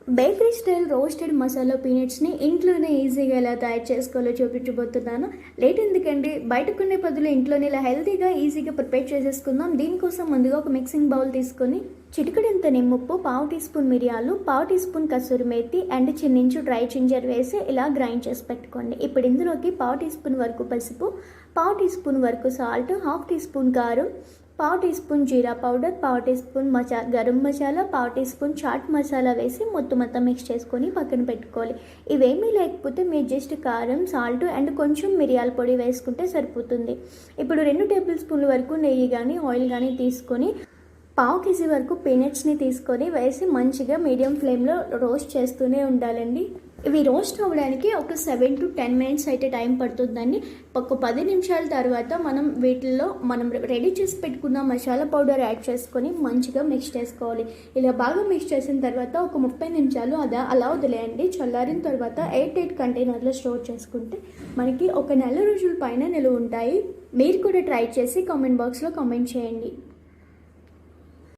Bakery style roasted masala పీనట్స్ని ఇంట్లోనే ఈజీగా ఎలా తయారు చేసుకోవాలో చూపించబోతున్నాను. లేట్ ఎందుకండి, బయట కొనే బదులు ఇంట్లోనే ఇలా హెల్తీగా ఈజీగా ప్రిపేర్ చేసేసుకుందాం. దీనికోసం ముందుగా ఒక మిక్సింగ్ బౌల్ తీసుకొని చిటికెడంత నిమ్మప్పు, పావు టీ స్పూన్ మిరియాలు, పావు teaspoon kasuri methi and చిన్నించు డ్రై జింజర్ వేసి ఇలా గ్రైండ్ చేసి పెట్టుకోండి. ఇప్పుడు ఇందులోకి పావు టీ స్పూన్ వరకు పసుపు, పావు టీ స్పూన్ వరకు సాల్ట్, హాఫ్ టీ స్పూన్ కారం, పావు టీ స్పూన్ జీరా పౌడర్, పావు టీ స్పూన్ గరం మసాలా, పావు టీ స్పూన్ చాట్ మసాలా వేసి మొత్తం మిక్స్ చేసుకొని పక్కన పెట్టుకోవాలి. ఇవేమీ లేకపోతే మీరు జస్ట్ కారం, సాల్ట్ అండ్ కొంచెం మిరియాల పొడి వేసుకుంటే సరిపోతుంది. ఇప్పుడు 2 టేబుల్ స్పూన్ల వరకు నెయ్యి కానీ ఆయిల్ కానీ తీసుకొని పావు కేజీ వరకు పీనట్స్ని తీసుకొని వేసి మంచిగా మీడియం ఫ్లేమ్లో రోస్ట్ చేస్తూనే ఉండాలండి. ఇవి రోస్ట్ అవ్వడానికి ఒక 7 to 10 మినిట్స్ అయితే టైం పడుతుందండి. ఒక 10 నిమిషాల తర్వాత వీటిల్లో మనం రెడీ చేసి పెట్టుకున్న మసాలా పౌడర్ యాడ్ చేసుకొని మంచిగా మిక్స్ చేసుకోవాలి. ఇలా బాగా మిక్స్ చేసిన తర్వాత ఒక 30 నిమిషాలు అలా వదిలేయండి. చల్లారిన తర్వాత 8 కంటైనర్లో స్టోర్ చేసుకుంటే మనకి ఒక నెల రోజుల పైన నిలువ ఉంటాయి. మీరు కూడా ట్రై చేసి కామెంట్ బాక్స్లో కామెంట్ చేయండి.